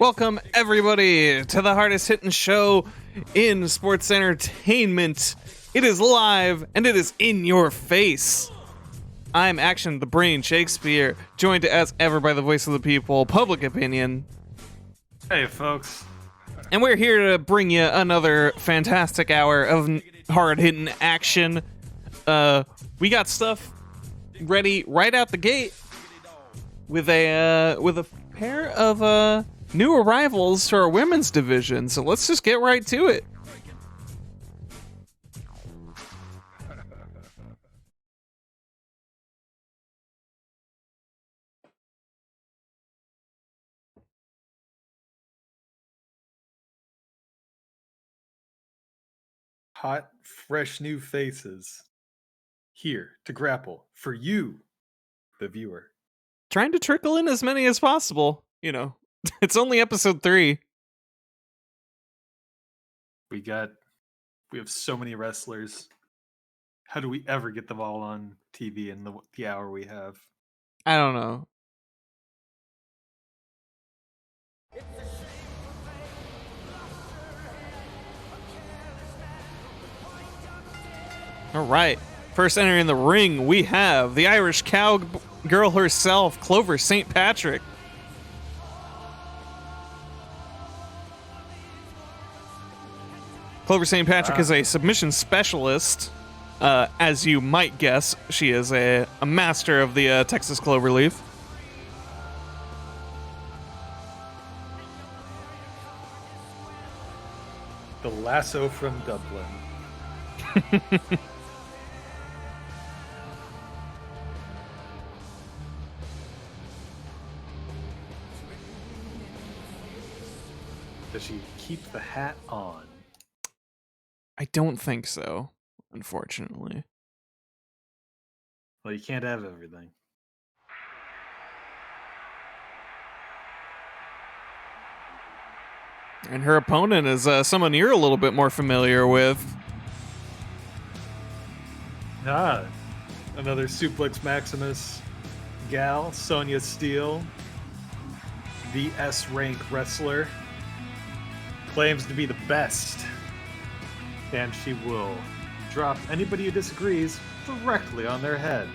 Welcome, everybody, to the hardest hitting show in sports entertainment. It is live and it is in your face. I'm Action the Brain Shakespeare, joined as ever by the voice of the people, Public Opinion. Hey, folks. And we're here to bring you another fantastic hour of hard hitting action. We got stuff ready right out the gate with a pair of new arrivals to our women's division, so let's just get right to it. Hot, fresh new faces here to grapple for you, the viewer. Trying to trickle in as many as possible. You know, it's only episode 3. We have so many wrestlers. How do we ever get them all on TV in the hour we have? I don't know. All right. First entering the ring, we have the Irish cowgirl herself, Clover St. Patrick. Clover St. Patrick is a submission specialist. As you might guess, she is a master of the Texas Cloverleaf. The lasso from Dublin. Does she keep the hat on? I don't think so, unfortunately. Well, you can't have everything. And her opponent is someone you're a little bit more familiar with. Another Suplex Maximus gal, Sonya Steele, the S-rank wrestler, claims to be the best, and she will drop anybody who disagrees directly on their head.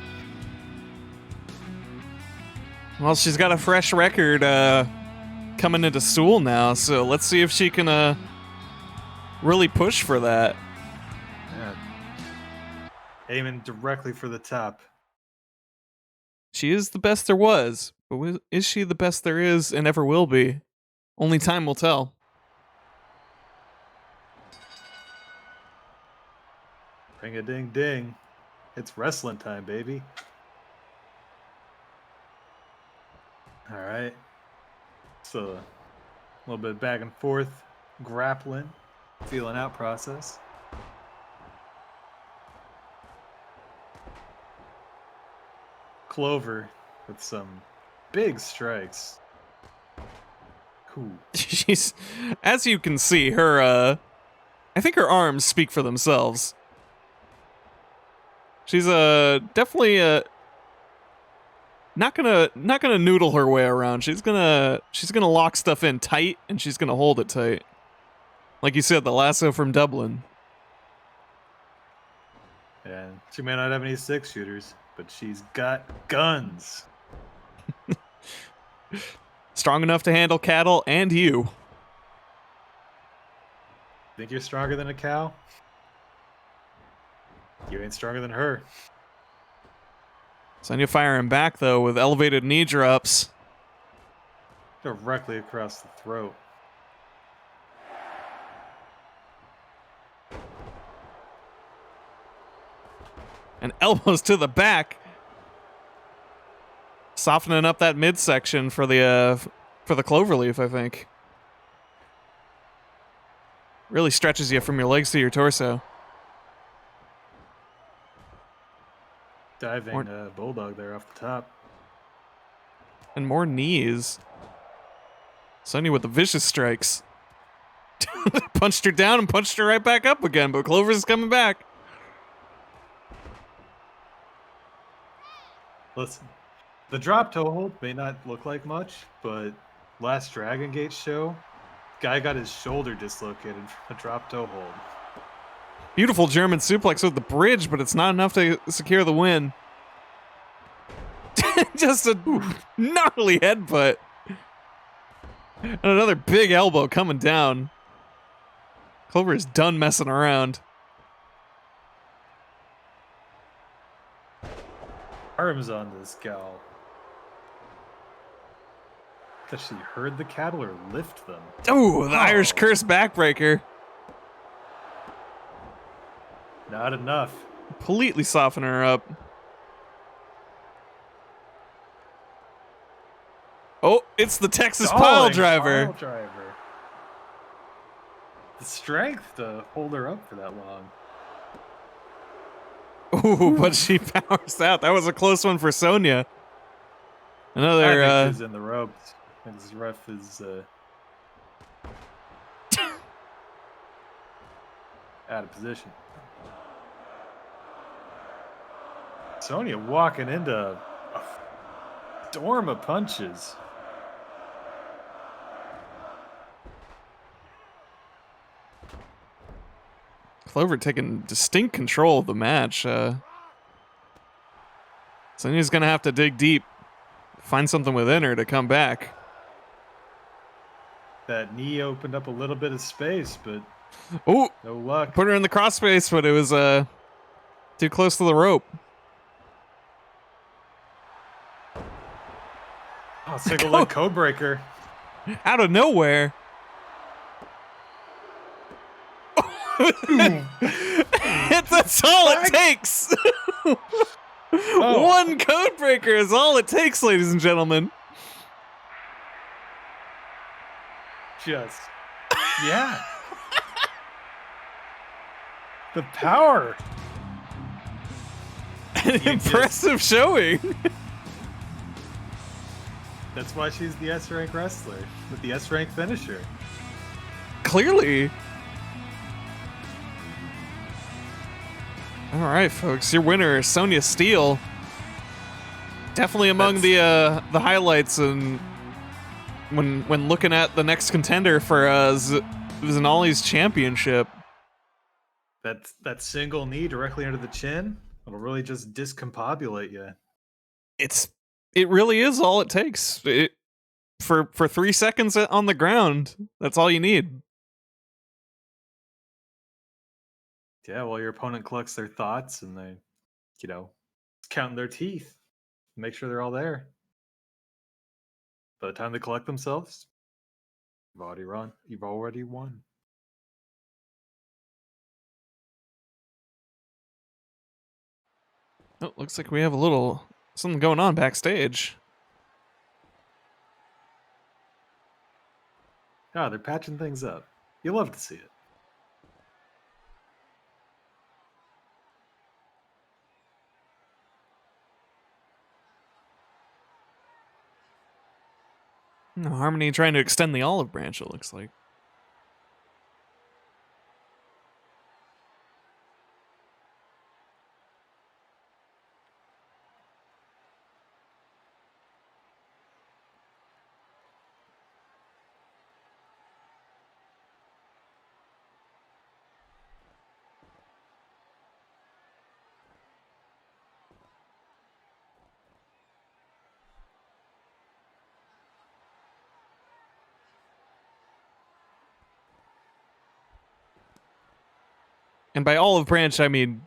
Well, she's got a fresh record coming into SEWL now, so let's see if she can really push for that. Yeah. Aiming directly for the top. She is the best there was, but is she the best there is and ever will be? Only time will tell. Ring a ding ding. It's wrestling time, baby. Alright. So, a little bit back and forth, grappling, feeling out process. Clover with some big strikes. Cool. She's, as you can see, her I think her arms speak for themselves. She's definitely not gonna noodle her way around. She's gonna lock stuff in tight, and she's gonna hold it tight. Like you said, the lasso from Dublin. Yeah, she may not have any 6-shooters, but she's got guns. Strong enough to handle cattle and you. Think you're stronger than a cow? You ain't stronger than her. Sonya firing back, though, with elevated knee drops. Directly across the throat. And elbows to the back. Softening up that midsection for the Cloverleaf, I think. Really stretches you from your legs to your torso. Diving bulldog there off the top. And more knees. Sonya with the vicious strikes. Punched her down and punched her right back up again, but Clover's coming back. Listen, the drop toe hold may not look like much, but Last Dragon Gate show, guy got his shoulder dislocated from a drop toe hold. Beautiful German suplex with the bridge, but it's not enough to secure the win. Just a gnarly headbutt. And another big elbow coming down. Clover is done messing around. Arms on this gal. Because she heard the cattle or lift them. Ooh, the Irish Curse backbreaker. Not enough. Completely soften her up. Oh, it's the Texas pile driver. Pile driver. The strength to hold her up for that long. Ooh, but she powers out. That was a close one for Sonya. Another. I think she's in the ropes. And this ref is out of position. Sonya walking into a storm of punches. Clover taking distinct control of the match. Sonya's gonna have to dig deep, find something within her to come back. That knee opened up a little bit of space, but oh, no luck. Put her in the cross space, but it was too close to the rope. Oh, single leg code breaker. Out of nowhere. That's all it takes. One code breaker is all it takes, ladies and gentlemen. Just, yeah. The power. An impressive showing. That's why she's the S-rank wrestler with the S-rank finisher. Clearly. All right, folks, your winner, Sonya Steele. Definitely among the highlights, and when looking at the next contender for Zanali's championship. That single knee directly under the chin, it'll really just discombobulate you. It really is all it takes. For 3 seconds on the ground, that's all you need. Yeah, well, your opponent collects their thoughts and they, counting their teeth, make sure they're all there. By the time they collect themselves, you've already won. Oh, looks like we have a little something going on backstage. Oh, they're patching things up. You love to see it. Harmony trying to extend the olive branch, it looks like. And by olive branch, I mean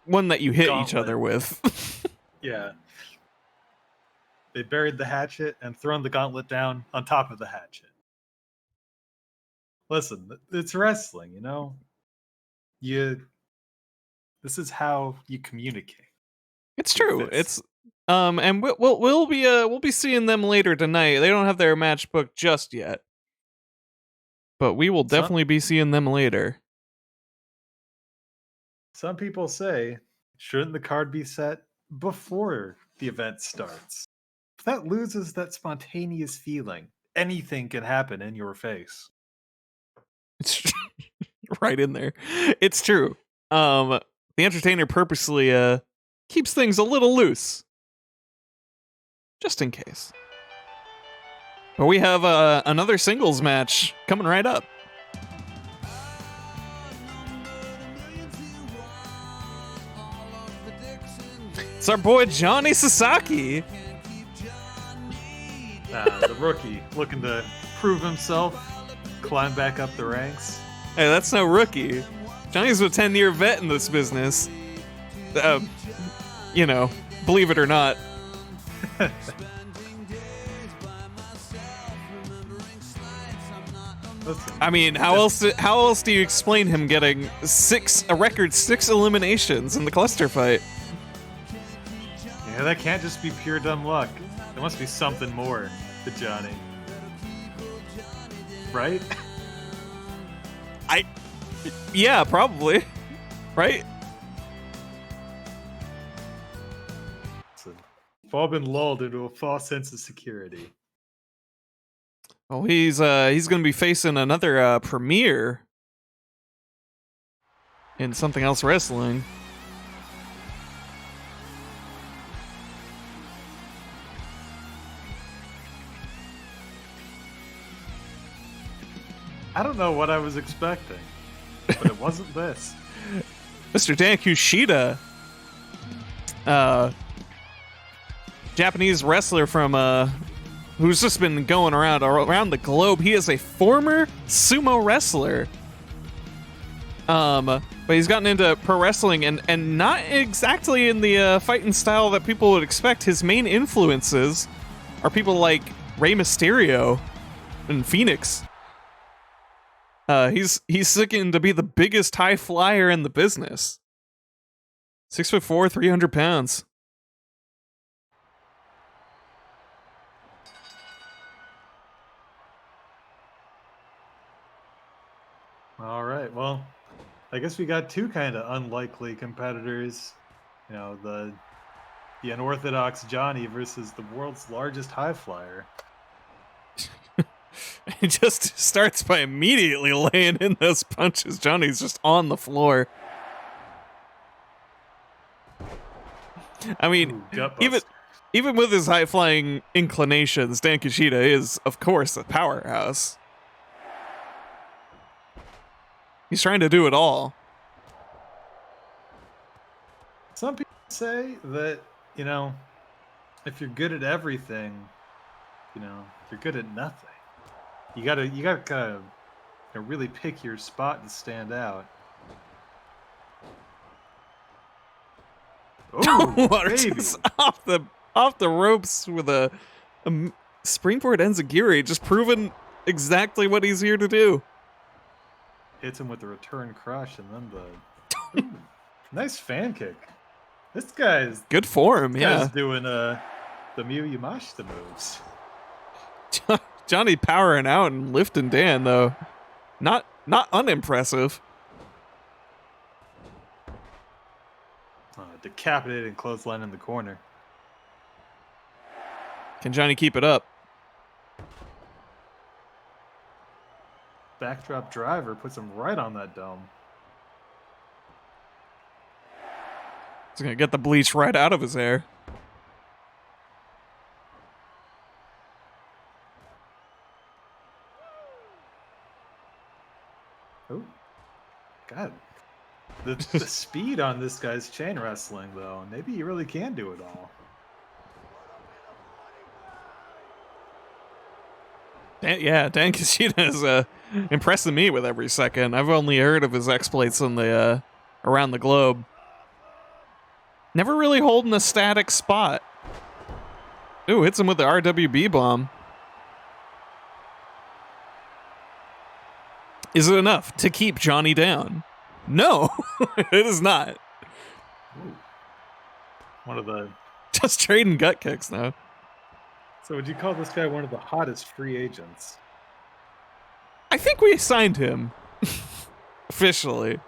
one that you hit each other with. Yeah. They buried the hatchet and thrown the gauntlet down on top of the hatchet. Listen, it's wrestling, This is how you communicate. It's true. And we'll be seeing them later tonight. They don't have their match booked just yet, but we will definitely be seeing them later. Some people say, shouldn't the card be set before the event starts? That loses that spontaneous feeling. Anything can happen in your face. It's right in there. It's true. The entertainer purposely keeps things a little loose, just in case. But we have another singles match coming right up. It's our boy Johnny Sasaki. The rookie looking to prove himself, climb back up the ranks. Hey, that's no rookie. Johnny's a 10-year vet in this business. You know, believe it or not. Listen, I mean, how else do you explain him getting a record 6 eliminations in the cluster fight? yeah, that can't just be pure dumb luck. There must be something more to Johnny. Right? Yeah, probably. Right? We've all been lulled into a false sense of security. Oh, he's gonna be facing another premiere in something else wrestling. I don't know what I was expecting, but it wasn't this. Mr. Dan Kushida, Japanese wrestler from who's just been going around the globe. He is a former sumo wrestler. But he's gotten into pro wrestling and not exactly in the fighting style that people would expect. His main influences are people like Rey Mysterio and Phoenix. He's seeking to be the biggest high flyer in the business. 6'4", 300 pounds. All right, well, I guess we got two kind of unlikely competitors. You know, the unorthodox Johnny versus the world's largest high flyer. He just starts by immediately laying in those punches. Johnny's just on the floor. I mean, Ooh, gut buster. even with his high-flying inclinations, Dan Kushida is, of course, a powerhouse. He's trying to do it all. Some people say that, you know, if you're good at everything, you know, you're good at nothing. You gotta kind of, you know, really pick your spot and stand out. Oh, baby! Just off the ropes with a springboard enziguri, just proving exactly what he's here to do. Hits him with the return crush and then the ooh, nice fan kick. This guy's Good form, yeah. doing the Miyu Yamashita moves. Johnny powering out and lifting Dan though, not unimpressive. Decapitating clothesline in the corner. Can Johnny keep it up? Backdrop driver puts him right on that dome. He's gonna get the bleach right out of his hair. Oh, God. The speed on this guy's chain wrestling, though. Maybe he really can do it all. Dan Kushida is impressing me with every second. I've only heard of his exploits in the around the globe. Never really holding a static spot. Ooh, hits him with the RWB bomb. Is it enough to keep Johnny down? No, it is not. Ooh. One of the... Just trading gut kicks now. So would you call this guy one of the hottest free agents? I think we signed him. Officially.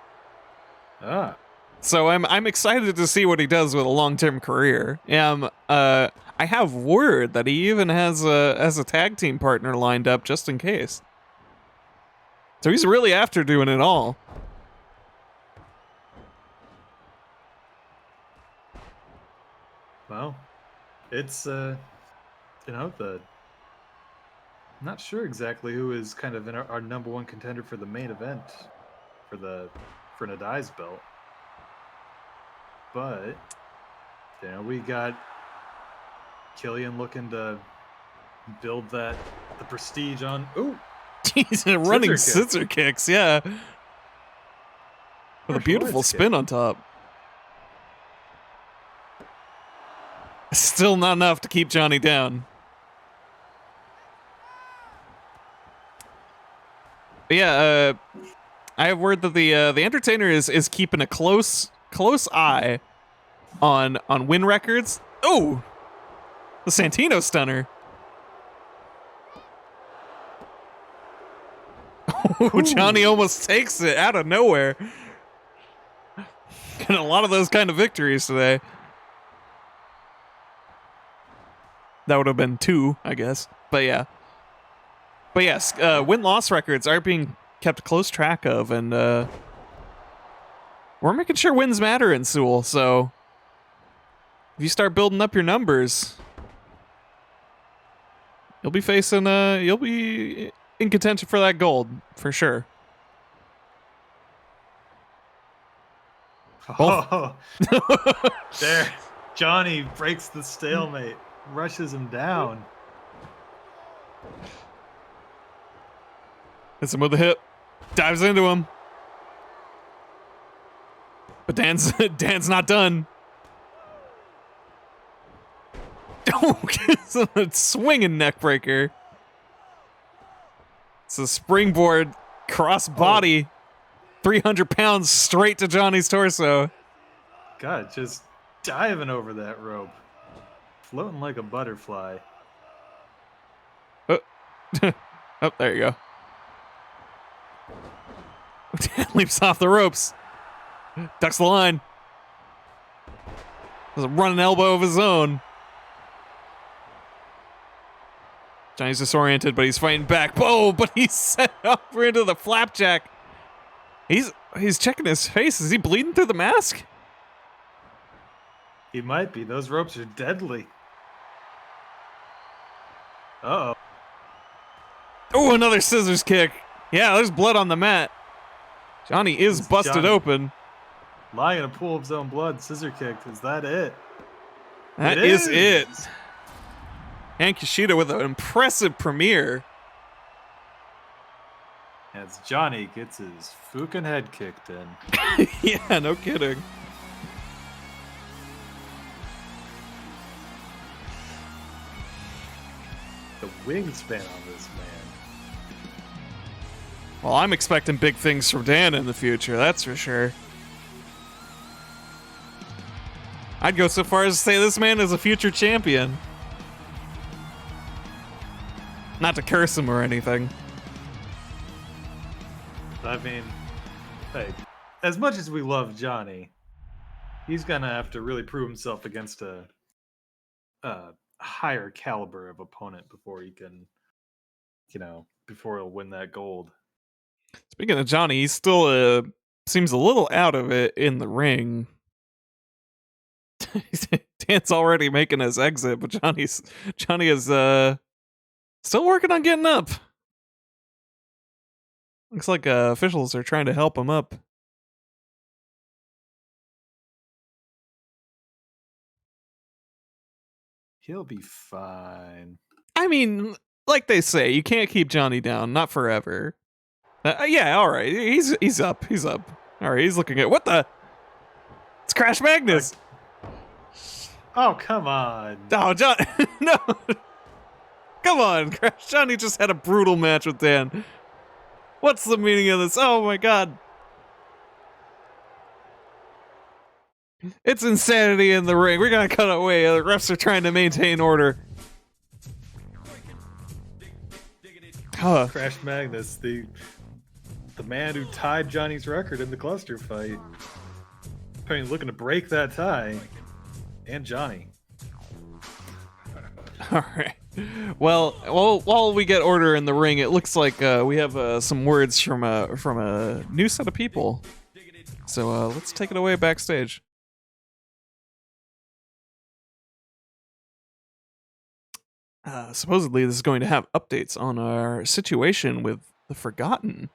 Ah. So I'm excited to see what he does with a long-term career. I have word that he even has a tag team partner lined up just in case. So he's really after doing it all. Well, it's you know, Not sure exactly who is kind of our number one contender for the main event for Nadai's belt. But we got Killian looking to build the prestige on. Ooh, he's running scissor kicks, yeah. With a beautiful spin on top. Still not enough to keep Johnny down. But yeah, I have word that the entertainer is keeping a close eye on win records. Oh, the Santino stunner. Oh, Johnny almost takes it out of nowhere. Got a lot of those kind of victories today. That would have been 2, I guess. But yeah. But yes, win-loss records are being kept close track of, and we're making sure wins matter in SEWL, so if you start building up your numbers, you'll be in contention for that gold, for sure. Oh, there. Johnny breaks the stalemate, rushes him down. Hits him with a hip, dives into him. But Dan's not done. Oh, it's a swinging neck breaker. It's a springboard cross body. 300 pounds straight to Johnny's torso. God, just diving over that rope. Floating like a butterfly. Oh, oh there you go. Dan leaps off the ropes. Ducks the line. There's a running elbow of his own. Johnny's disoriented, but he's fighting back. Oh, but he's set up into the flapjack. He's checking his face. Is he bleeding through the mask? He might be. Those ropes are deadly. Uh-oh. Oh, another scissors kick. Yeah, there's blood on the mat. Johnny is busted open. Lying in a pool of his own blood. Scissor kicked. Is that it? That is it. And Kushida with an impressive premiere. As Johnny gets his fucking head kicked in. Yeah, no kidding. The wingspan on this man. Well, I'm expecting big things from Dan in the future, that's for sure. I'd go so far as to say this man is a future champion. Not to curse him or anything. I mean, hey, as much as we love Johnny, he's gonna have to really prove himself against a higher caliber of opponent before he can, before he'll win that gold. Speaking of Johnny, he still seems a little out of it in the ring. Dan's already making his exit, but Johnny is still working on getting up. Looks like officials are trying to help him up. He'll be fine. I mean, like they say, you can't keep Johnny down, not forever. Yeah, all right, he's up, he's up. All right, he's looking at what the? It's Crash Magnus. Oh, come on. Oh, John, no. Come on, Crash. Johnny just had a brutal match with Dan. What's the meaning of this? Oh my god. It's insanity in the ring. We're gonna cut away. The refs are trying to maintain order. Huh. Crash Magnus, the man who tied Johnny's record in the cluster fight. Apparently looking to break that tie. And Johnny. Alright. Well, while we get order in the ring, it looks like we have some words from a new set of people. So let's take it away backstage. Supposedly, this is going to have updates on our situation with the Forgotten.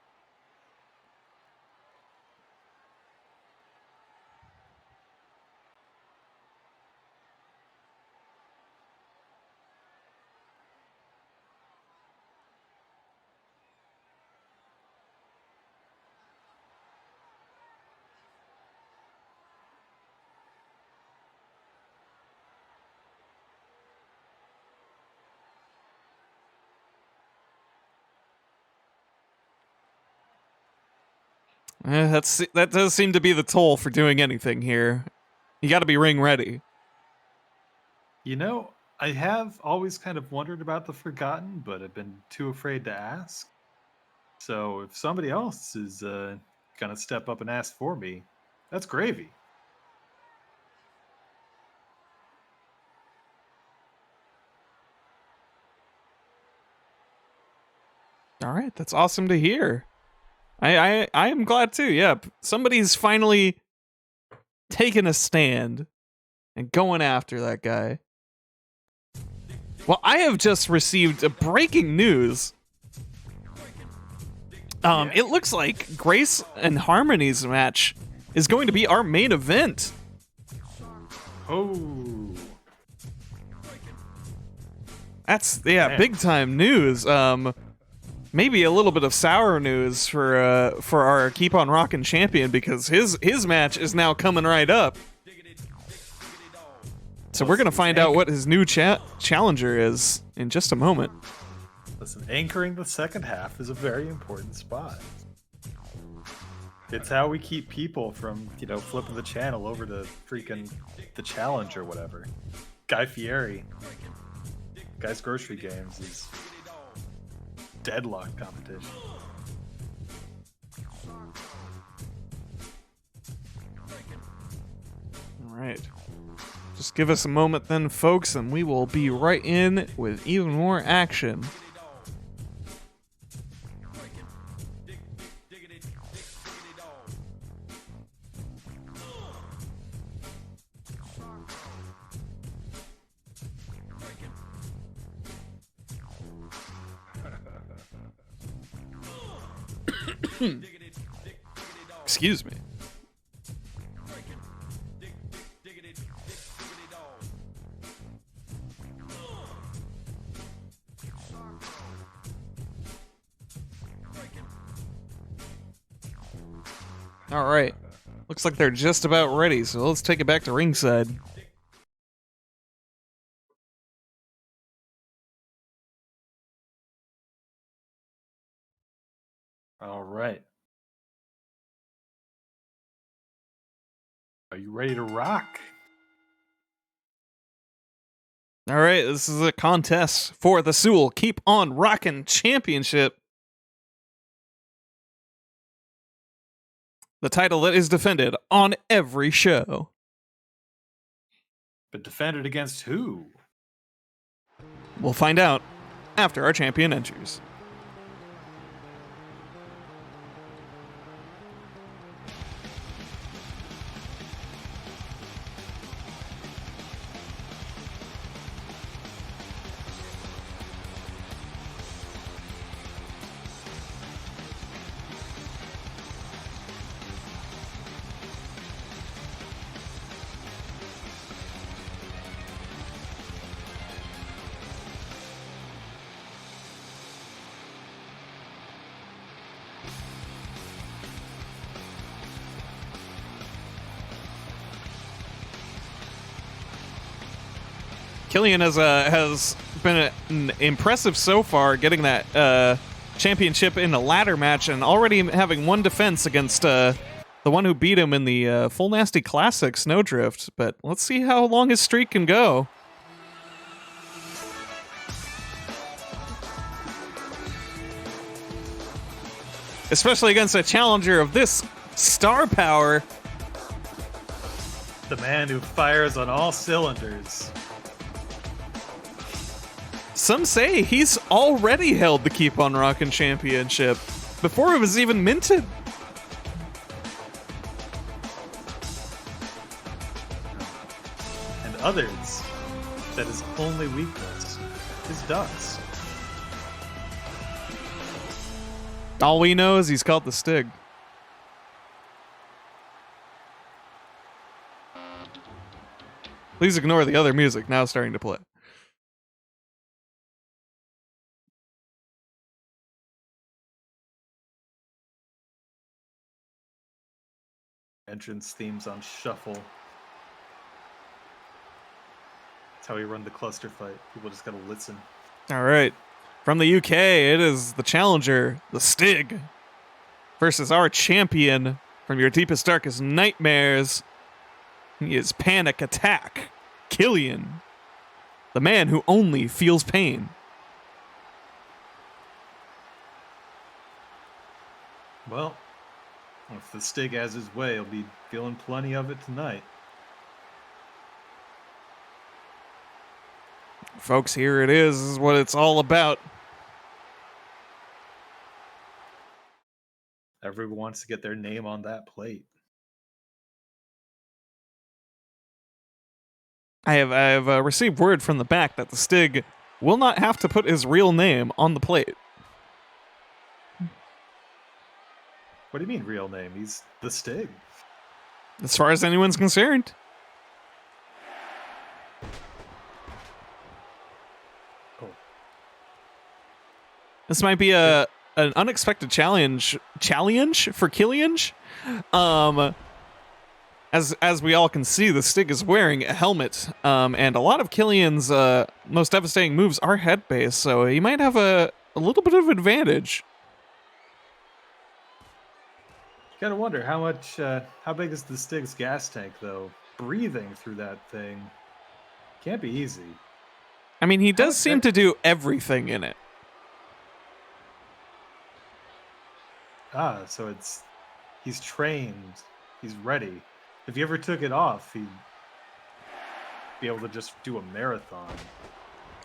That does seem to be the toll for doing anything here. You got to be ring ready. You know, I have always kind of wondered about the Forgotten, but I've been too afraid to ask. So if somebody else is gonna step up and ask for me, that's gravy. All right, that's awesome to hear. I am glad too. Yeah, somebody's finally taking a stand and going after that guy. Well, I have just received a breaking news. It looks like Grace and Harmony's match is going to be our main event. Oh, That's big time news. Maybe a little bit of sour news for our Keep on Rockin' champion, because his match is now coming right up. So we're gonna find out what his new challenger is in just a moment. listen, anchoring the second half is a very important spot. It's how we keep people from, flipping the channel over to freaking the challenge or whatever. Guy Fieri, Guy's Grocery Games is deadlock competition. All right. Just give us a moment then, folks, and we will be right in with even more action. Excuse me. All right. Looks like they're just about ready, so let's take it back to ringside. All right. Are you ready to rock? All right, this is a contest for the SEWL Keep on Rockin' Championship. The title that is defended on every show. But defended against who? We'll find out after our champion enters. Killian has been impressive so far, getting that championship in a ladder match and already having one defense against the one who beat him in the Full Nasty Classic Snowdrift. But let's see how long his streak can go. Especially against a challenger of this star power. The man who fires on all cylinders. Some say he's already held the Keep on Rockin' championship before it was even minted. And others, that is only weakness. his ducks. All we know is he's called the Stig. Please ignore the other music now starting to play. Entrance themes on shuffle. That's how we run the cluster fight. People just gotta listen. All right. From the UK, it is the challenger, the Stig, versus our champion from your deepest, darkest nightmares. He is Panic Attack, Killian, the man who only feels pain. Well, if the Stig has his way, he'll be feeling plenty of it tonight. Folks, here it is. This is what it's all about. Everyone wants to get their name on that plate. I have received word from the back that the Stig will not have to put his real name on the plate. What do you mean real name? He's the Stig. As far as anyone's concerned. Oh. This might be an unexpected challenge for Killian. As we all can see, the Stig is wearing a helmet, and a lot of Killian's most devastating moves are head-based, so he might have a little bit of advantage. Gotta wonder how big is the Stig's gas tank, though? Breathing through that thing can't be easy. I mean, he does seem to do everything in it. So he's trained, he's ready. If he ever took it off, he'd be able to just do a marathon.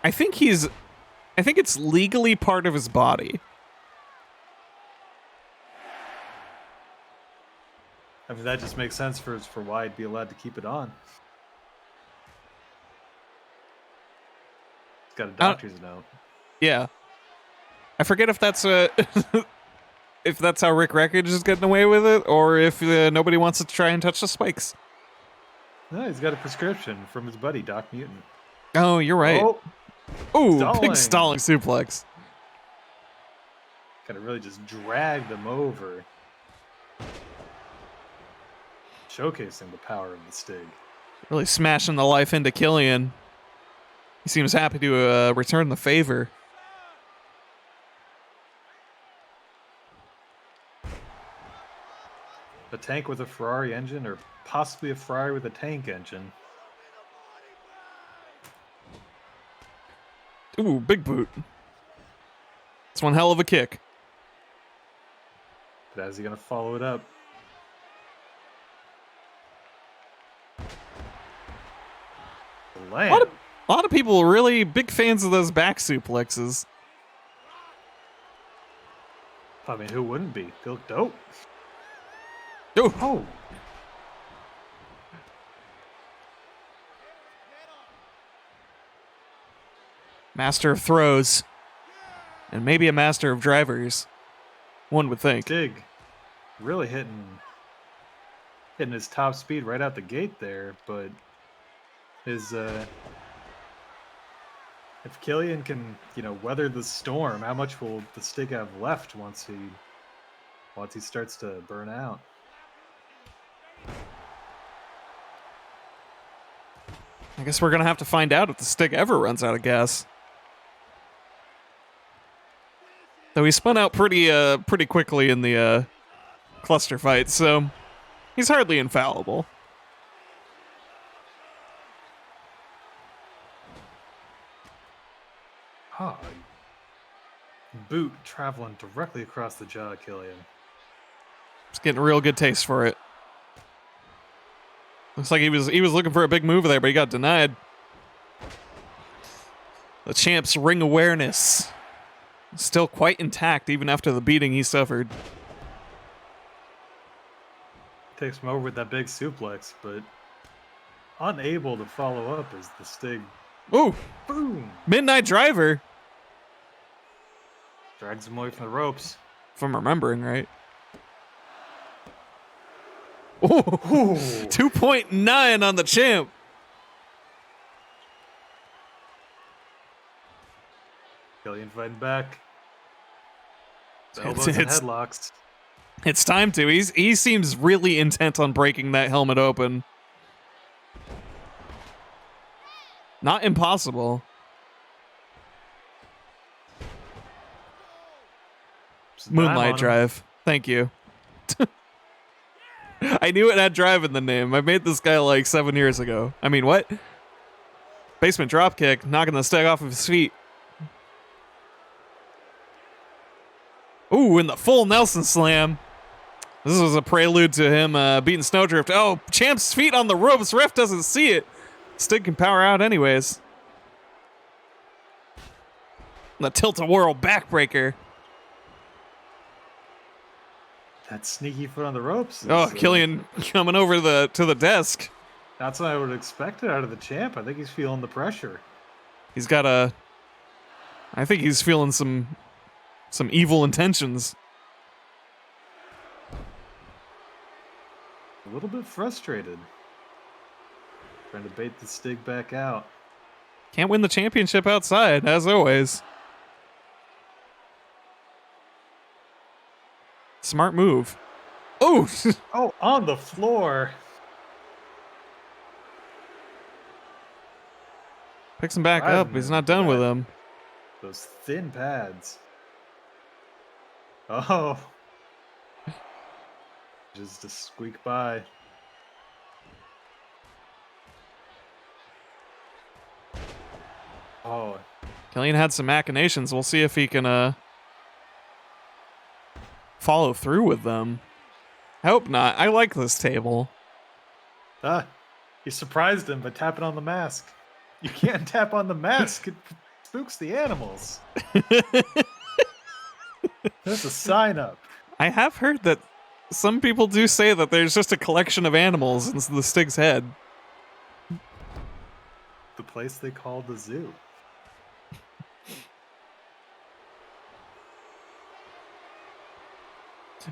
I think it's legally part of his body. I mean, that just makes sense for why he'd be allowed to keep it on. He's got a doctor's note. Yeah. I forget if that's if that's how Rick Wreckage is getting away with it, or if nobody wants to try and touch the spikes. No, he's got a prescription from his buddy, Doc Mutant. Oh, you're right. Oh, big stalling suplex. Gotta really just drag them over. Showcasing the power of the Stig. Really smashing the life into Killian. He seems happy to return the favor. A tank with a Ferrari engine, or possibly a Ferrari with a tank engine. Ooh, big boot. It's one hell of a kick. But how's he gonna follow it up? A lot of people are really big fans of those back suplexes. I mean, who wouldn't be? They look dope. Oh. Master of throws. And maybe a master of drivers. One would think. Stig really hitting his top speed right out the gate there, but his if Killian can, weather the storm, how much will the Stig have left once he starts to burn out? I guess we're gonna have to find out if the Stig ever runs out of gas. Though he spun out pretty quickly in the cluster fight, so he's hardly infallible. Boot traveling directly across the jaw of Killian. Just getting a real good taste for it. Looks like he was looking for a big move there, but he got denied. The champ's ring awareness still quite intact even after the beating he suffered. Takes him over with that big suplex, but unable to follow up as the Stig Ooh, Boom! Midnight Driver. Drags him away from the ropes. If I'm remembering right. Ooh, Ooh. 2.9 on the champ. Killian fighting back. It's- Elbows and it's- headlocks. It's time to. He seems really intent on breaking that helmet open. Not impossible. Some time on Moonlight him. Drive. Thank you. I knew it had drive in the name. I made this guy like 7 years ago. I mean, what? Basement dropkick, knocking the stag off of his feet. Ooh, in the full Nelson slam. This was a prelude to him beating Snowdrift. Oh, Champ's feet on the ropes. Ref doesn't see it. Stig can power out anyways. The tilt-a-whirl backbreaker. That sneaky foot on the ropes. Oh, Killian coming over to the desk. That's what I would expect out of the champ. I think he's feeling the pressure. He's got a... I think he's feeling some evil intentions. A little bit frustrated. Trying to bait the Stig back out. Can't win the championship outside, as always. Smart move. Oh! Oh, on the floor. Picks him back Driving up. He's him not done with back. him. Those thin pads. Oh. Just to squeak by. Oh, Killian had some machinations. We'll see if he can follow through with them. I hope not. I like this table. you surprised him by tapping on the mask. You can't tap on the mask. It spooks the animals. That's a sign up. I have heard that some people do say that there's just a collection of animals in the Stig's head. The place they call the zoo.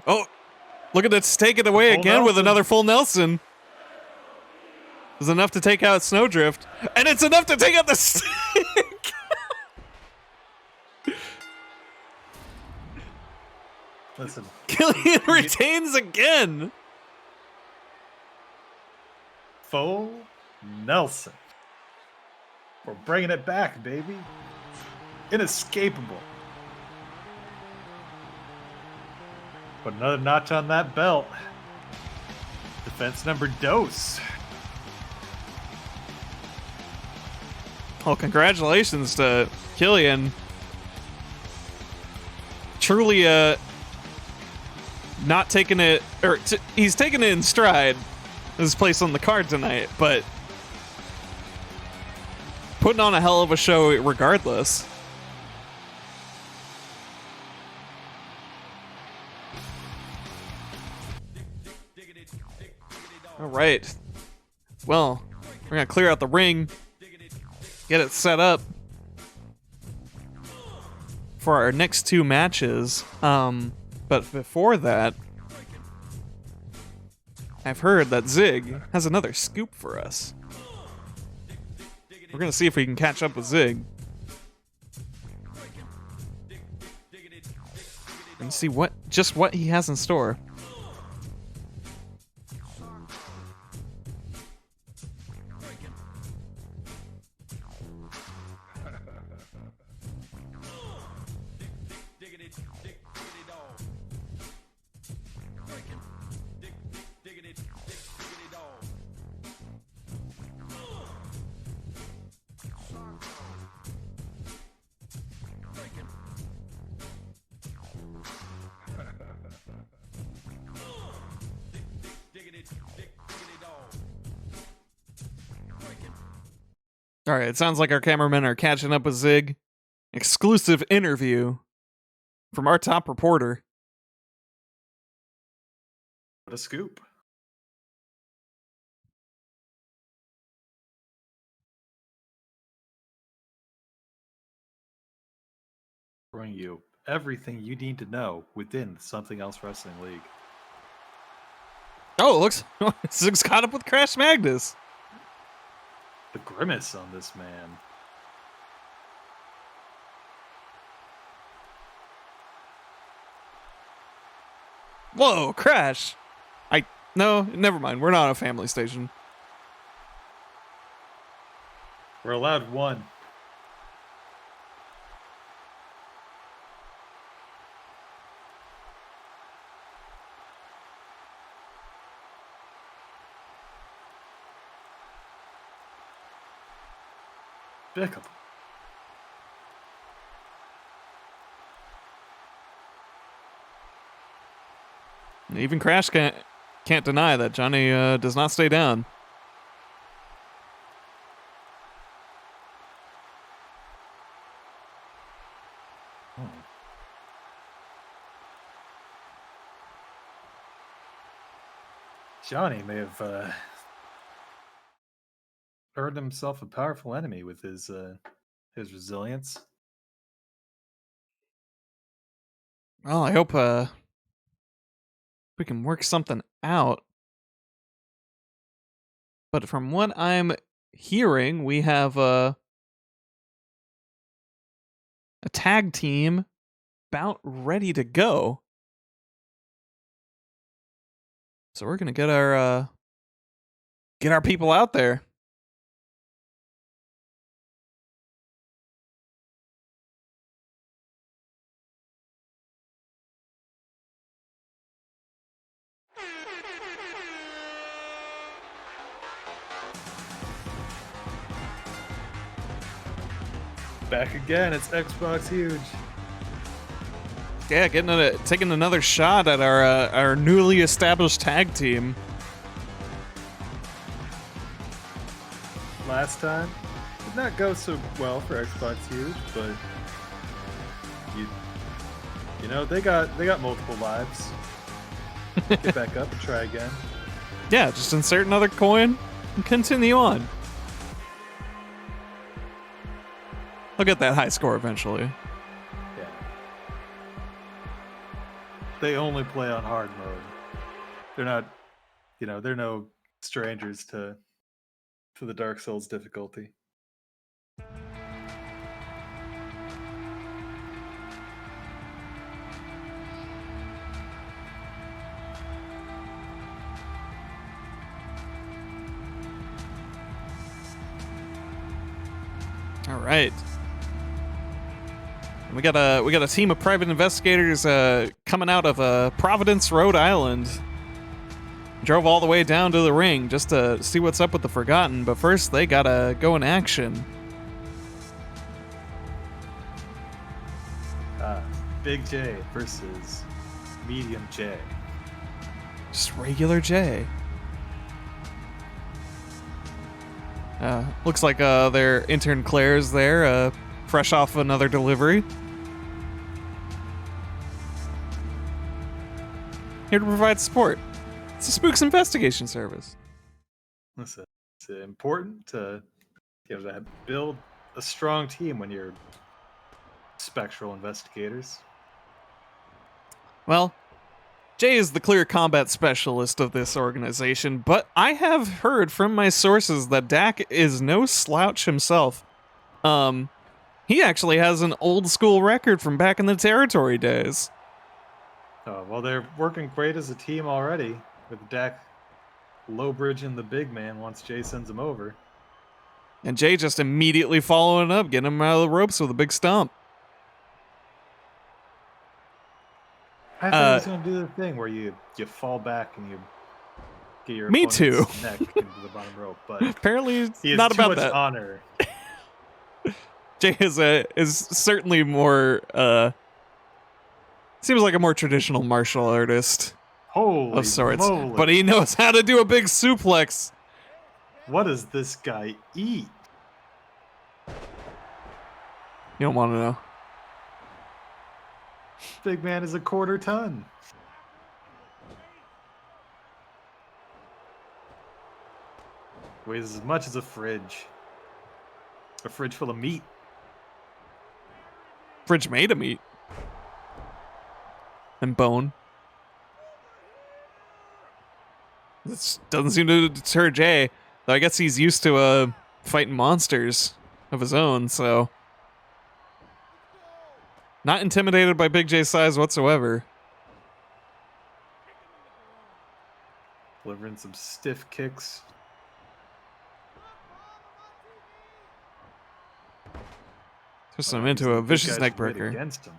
Oh, look at that, take it away Full again with Nelson. another full Nelson. It's enough to take out Snowdrift, and it's enough to take out the Stig. Listen, Killian retains again. faux Nelson. We're bringing it back, baby. Inescapable. Put another notch on that belt. Defense number dose. Well, congratulations to Killian. Truly, not taking it, or he's taking it in stride. His place on the card tonight, but putting on a hell of a show regardless. All right. Well, we're gonna clear out the ring, get it set up for our next two matches. But before that, I've heard that Zig has another scoop for us. We're gonna see if we can catch up with Zig and see what he has in store. All right, it sounds like our cameramen are catching up with Zig. Exclusive interview from our top reporter. What a scoop. Bring you everything you need to know within the Something Else Wrestling League. Oh, it looks Zig's caught up with Crash Magnus. The grimace on this man. Whoa, Crash! No, never mind. We're not a family station. We're allowed one. Bickle. Even Crash can't deny that Johnny does not stay down. Oh. Johnny may have earned himself a powerful enemy with his resilience. Well, I hope we can work something out. But from what I'm hearing, we have a tag team about ready to go. So we're gonna get our people out there. Back again, it's Xbox Huge. Yeah, taking another shot at our newly established tag team. Last time did not go so well for Xbox Huge, but you know they got multiple lives. Get back up and try again. Yeah, just insert another coin and continue on. I'll get that high score eventually. Yeah. They only play on hard mode. They're not, they're no strangers to the Dark Souls difficulty. All right. We got a team of private investigators coming out of Providence, Rhode Island. Drove all the way down to the ring just to see what's up with the Forgotten, but first they gotta go in action. Big J versus Medium J. Just regular J. Looks like their intern Claire's there, fresh off another delivery. Here to provide support. It's a Spooks investigation service. Listen, it's important to to build a strong team when you're spectral investigators. Well, Jay is the clear combat specialist of this organization, but I have heard from my sources that Dak is no slouch himself. He actually has an old school record from back in the territory days. Oh, well, they're working great as a team already, with Dak low bridging the big man once Jay sends him over. And Jay just immediately following up, getting him out of the ropes with a big stomp. I thought he was going to do the thing where you fall back and you get your Me too. opponent's neck into the bottom rope, but Apparently it's he has not too about much that. honor. Jay is certainly more seems like a more traditional martial artist Holy of sorts, moly. but he knows how to do a big suplex. What does this guy eat? You don't want to know. Big man is a quarter ton. Weighs as much as a fridge. A fridge full of meat. fridge made him eat. And bone. This doesn't seem to deter Jay, though I guess he's used to fighting monsters of his own, so not intimidated by Big J's size whatsoever. Delivering some stiff kicks. Twisting him into a vicious neck breaker. Against him.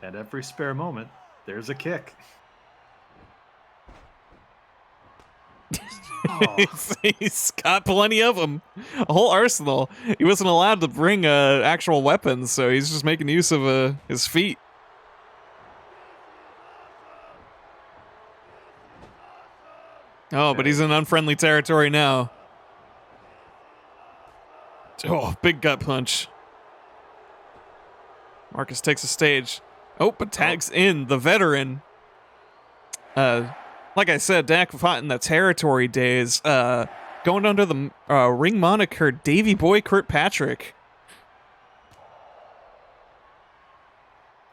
At every spare moment, there's a kick. Oh. He's got plenty of them. A whole arsenal. He wasn't allowed to bring actual weapons, so he's just making use of his feet. Oh, but he's in unfriendly territory now. Oh, big gut punch. Marcus takes a stage. Oh, but tags in the veteran. Like I said, Dak fought in the territory days, going under the ring moniker Davey Boy Kirkpatrick.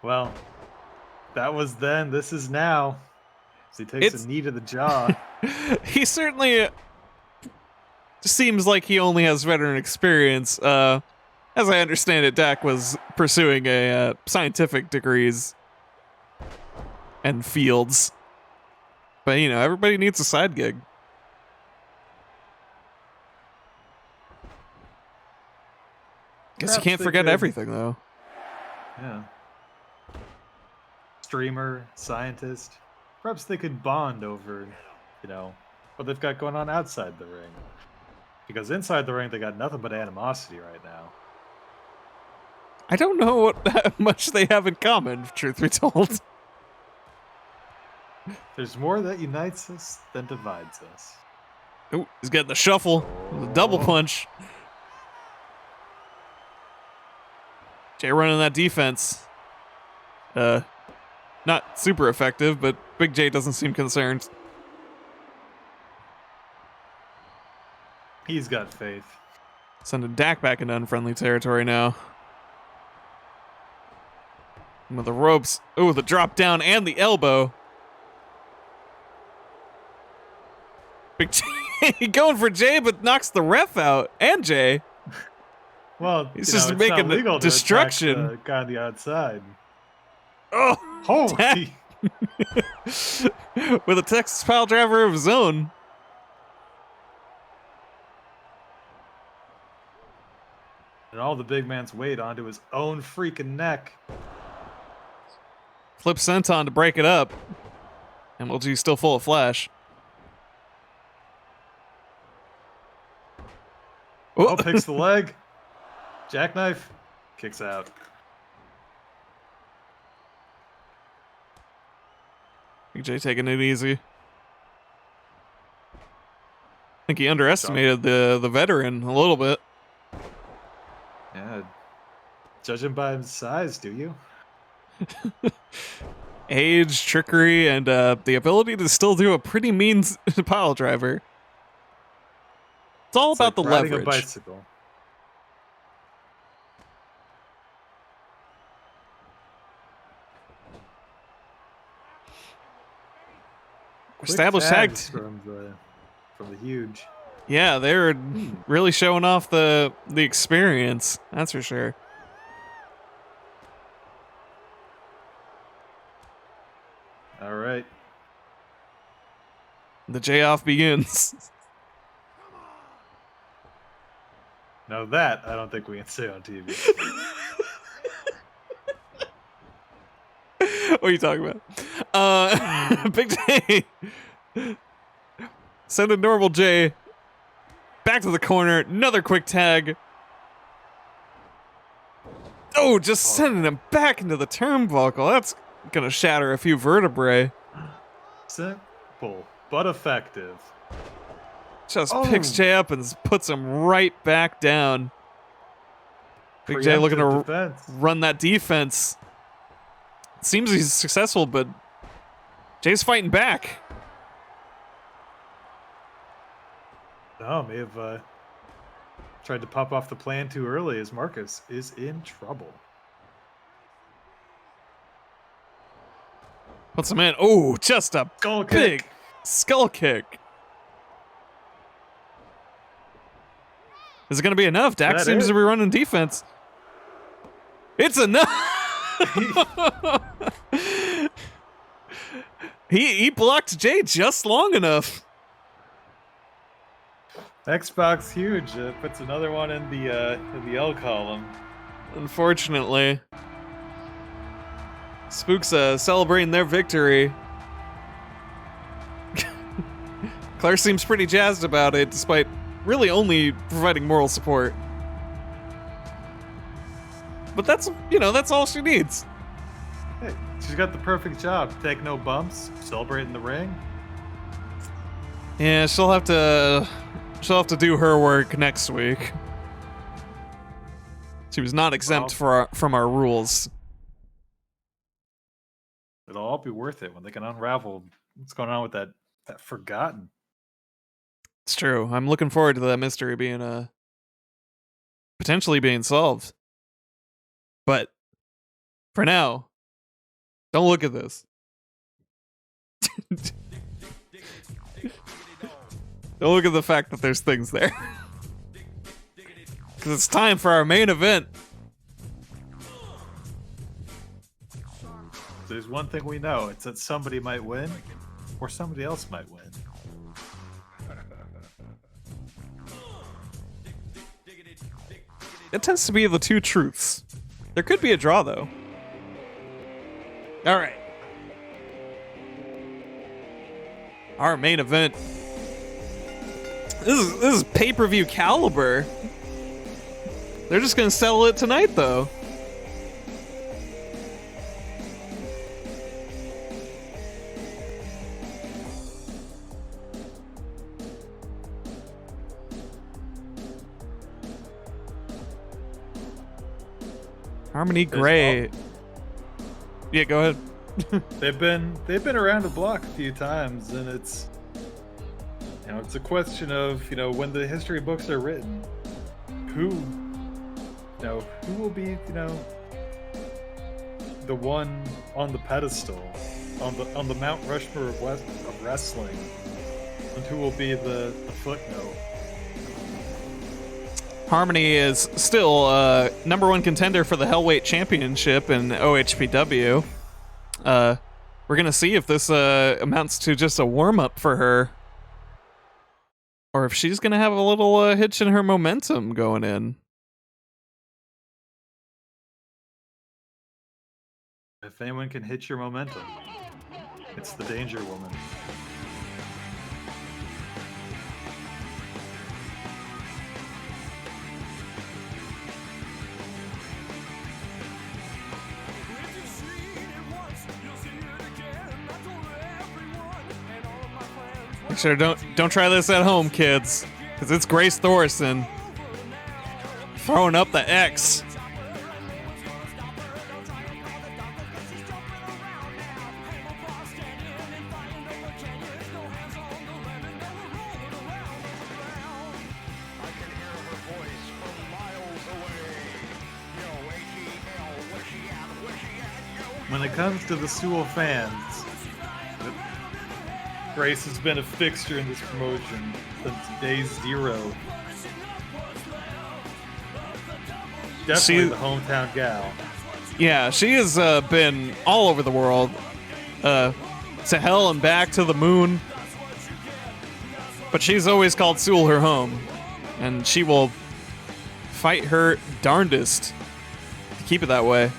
Well, that was then. This is now. So he takes a knee to the jaw. He certainly seems like he only has veteran experience. As I understand it, Dak was pursuing scientific degrees and fields. But, you know, everybody needs a side gig. Guess you can't forget everything, though. Yeah. Streamer, scientist. Perhaps they could bond over, you know, what they've got going on outside the ring. Because inside the ring, they got nothing but animosity right now. I don't know what much they have in common, truth be told. There's more that unites us than divides us. Oh, he's getting the shuffle, the double punch. Jay running that defense. Not super effective, but Big J doesn't seem concerned. He's got faith. Sending Dak back into unfriendly territory now. And with the ropes. Oh, the drop down and the elbow. Big J going for Jay, but knocks the ref out. And Jay. Well, he's just making the destruction. The guy on the outside. Oh, holy! With a Texas pile driver of his own. And all the big man's weight onto his own freaking neck. Flip senton to break it up. MLG still full of flash. Oh, picks the leg. Jackknife. Kicks out. Big J taking it easy. I think he underestimated the veteran a little bit. Yeah. Judge him by his size, do you? Age, trickery, and the ability to still do a pretty mean pile driver. It's all about the riding leverage. A bicycle. Established tag from the huge. Yeah, they're really showing off the experience. That's for sure. All right. The J off begins. Now that I don't think we can say on TV. What are you talking about? Big J. Send a normal J. Back to the corner. Another quick tag. Oh, just sending him back into the turnbuckle. That's gonna shatter a few vertebrae. Simple, but effective. Just picks Jay up and puts him right back down. Big J looking to run that defense. Seems he's successful, but Jay's fighting back. No, may have Tried to pop off the plan too early as Marcus is in trouble. Puts him in. Oh, just a Skull big kick. skull kick. Is it going to be enough? Dak seems to be running defense. It's enough. He blocked Jay just long enough. Xbox huge puts another one in the L column. Unfortunately, Spooks celebrating their victory. Claire seems pretty jazzed about it, despite really only providing moral support. But that's all she needs. Hey, she's got the perfect job. Take no bumps, celebrate in the ring. Yeah, she'll have to do her work next week. She was not exempt from our rules. It'll all be worth it when they can unravel what's going on with that Forgotten. It's true. I'm looking forward to that mystery being potentially being solved. But for now, don't look at this. Don't look at the fact that there's things there. Because it's time for our main event. There's one thing we know. It's that somebody might win, or somebody else might win. It tends to be the two truths. There could be a draw, though. All right. Our main event. This is pay-per-view caliber. They're just gonna settle it tonight, though. Harmony Gray. Yeah, go ahead. They've been around the block a few times, and it's a question of when the history books are written, who will be the one on the pedestal, on the Mount Rushmore of wrestling, and who will be the footnote. Harmony is still number one contender for the Hellweight Championship in OHPW. We're gonna see if this amounts to just a warm-up for her, or if she's gonna have a little hitch in her momentum going in. If anyone can hit your momentum, it's the Danger Woman. Make sure don't try this at home, kids, because it's Grace Thorson throwing up the X. When it comes to the SEWL fans, Grace has been a fixture in this promotion since day zero. Definitely the hometown gal. Yeah, she has been all over the world. To hell and back to the moon. But she's always called SEWL her home. And she will fight her darndest to keep it that way.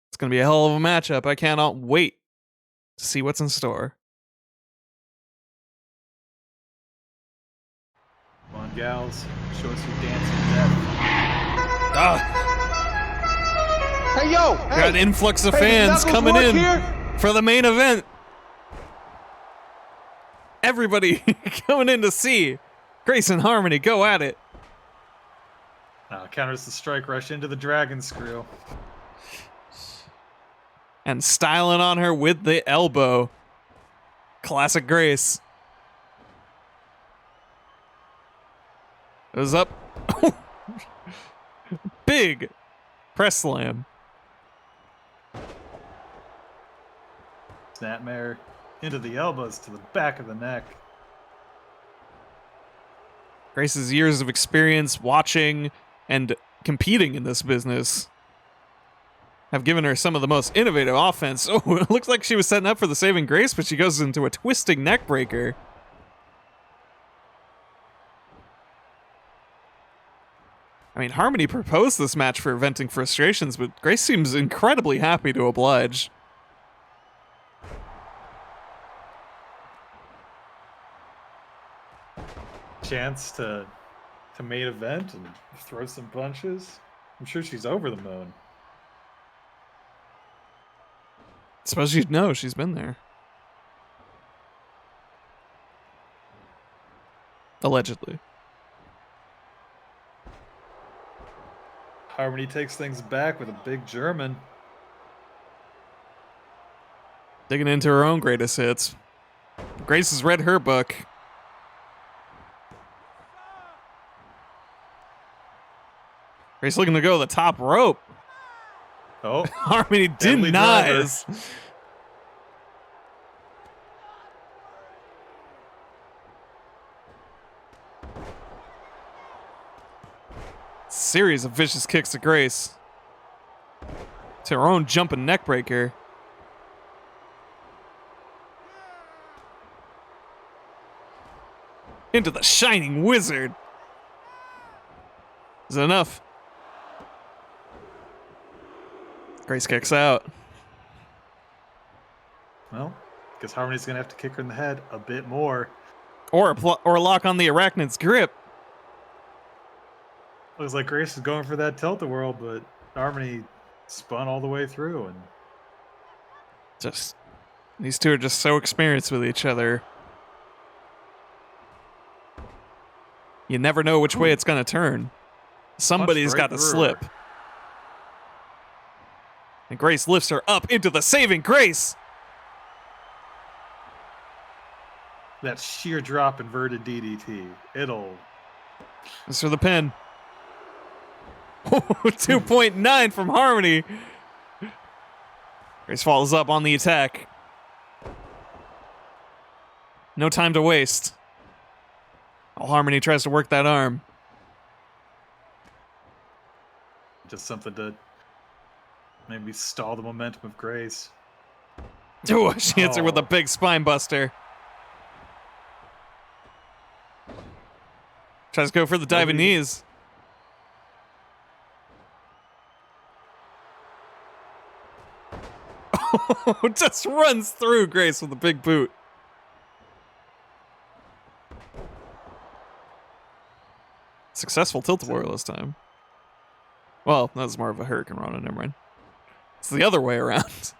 It's going to be a hell of a matchup. I cannot wait to see what's in store. Come on, gals. Show us your dancing death. Hey, yo! Got an influx of fans coming in for the main event. Everybody coming in to see Grace and Harmony go at it. Counters the strike rush into the dragon screw. And styling on her with the elbow. Classic Grace. Goes up. Big press slam. Snapmare into the elbows to the back of the neck. Grace's years of experience watching and competing in this business have given her some of the most innovative offense. Oh, it looks like she was setting up for the saving grace, but she goes into a twisting neck breaker. I mean, Harmony proposed this match for venting frustrations, but Grace seems incredibly happy to oblige. Chance to main event and throw some punches. I'm sure she's over the moon. Suppose you'd know, she's been there. Allegedly. Harmony takes things back with a big German. Digging into her own greatest hits. Grace has read her book. Grace looking to go the top rope. Oh, Harmony deadly denies. Series of vicious kicks to Grace. To her own jumping neck breaker. Into the Shining Wizard. Is it enough? Grace kicks out. well, guess Harmony's gonna have to kick her in the head a bit more. Or lock on the Arachnid's grip. Looks like Grace is going for that tilt-a-whirl, but Harmony spun all the way through, and Just these two are just so experienced with each other. You never know which way it's gonna turn. Somebody's right got to through slip. her. And Grace lifts her up into the saving grace. that sheer drop inverted DDT. It'll. This for the pin. 2.9 from Harmony. Grace follows up on the attack. No time to waste. While Harmony tries to work that arm. Just something to maybe stall the momentum of Grace. Ooh, she hits her with a big spine buster. Tries to go for the diving knees. Just runs through Grace with a big boot. Successful tilt-a-whirl this time. Well, that was more of a Hurricane Rana, never mind. It's the other way around.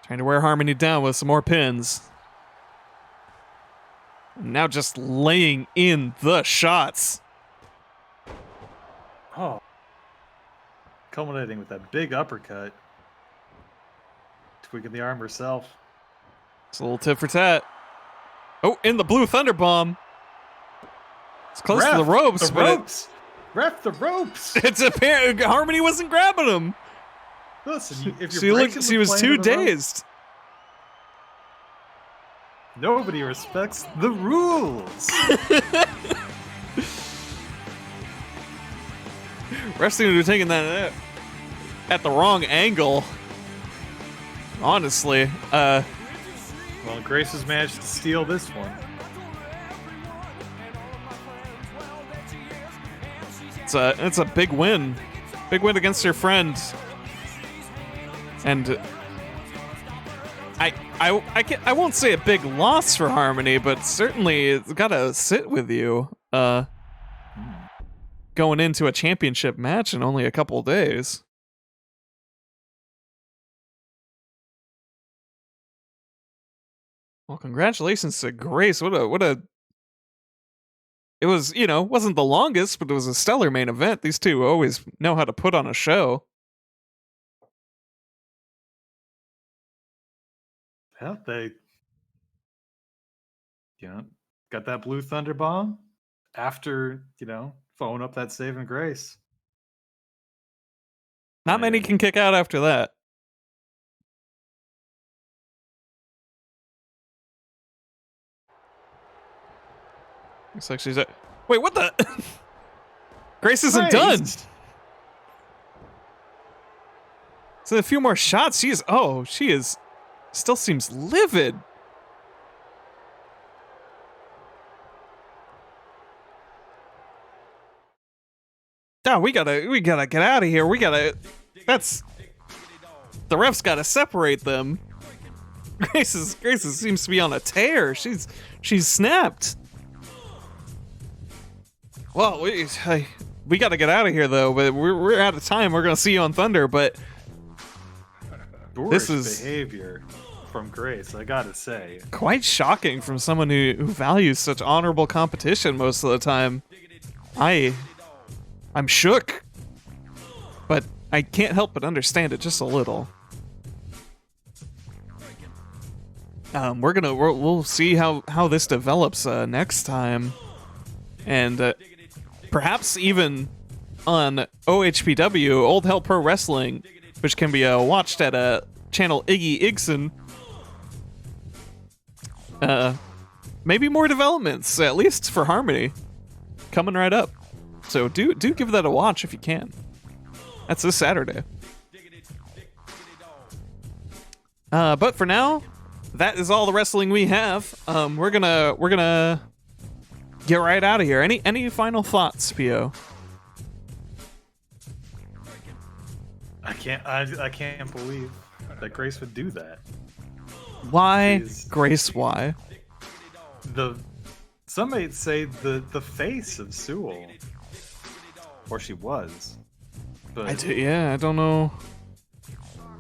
Trying to wear Harmony down with some more pins. And now just laying in the shots. Oh. Culminating with that big uppercut. Tweaking the arm herself. It's a little tit for tat. Oh, in the blue thunder bomb. It's close to the ropes. The but ropes! Ref the ropes! It's apparent Harmony wasn't grabbing him. Listen, if you're She was too dazed. Nobody respects the rules. Refs seem to be taking that at the wrong angle. Honestly, Well, Grace has managed to steal this one. it's a big win. Big win against her friend. And I won't say a big loss for Harmony, but certainly it's gotta sit with you. Going into a championship match in only a couple of days. Well, congratulations to Grace. What a it was, wasn't the longest, but it was a stellar main event. These two always know how to put on a show. Yeah, they got that blue thunder bomb after, phone up that saving grace. Not many And- can kick out after that. Looks like she's wait, what the? Grace isn't done. Grace! So a few more shots. She is still seems livid. No, we gotta get out of here. The refs gotta separate them. Grace seems to be on a tear. She's snapped. Well, we gotta get out of here though. But we're out of time. We're gonna see you on Thunder. But Boorish this is behavior from Grace, I gotta say. quite shocking from someone who values such honorable competition most of the time. I'm shook, but I can't help but understand it just a little. We'll see how this develops next time, and perhaps even on OHPW, Old Hell Pro Wrestling, which can be watched at channel Iggy Igson. Maybe more developments, at least for Harmony, coming right up. So do give that a watch if you can. That's this Saturday. But for now, that is all the wrestling we have. We're gonna get right out of here. Any final thoughts, Pio? I can't believe that Grace would do that. Why, Jeez. Grace? Why? Some might say the face of SEWL, or she was. But I don't know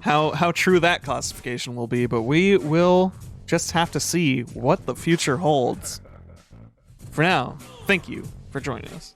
how true that classification will be, but we will just have to see what the future holds. For now, thank you for joining us.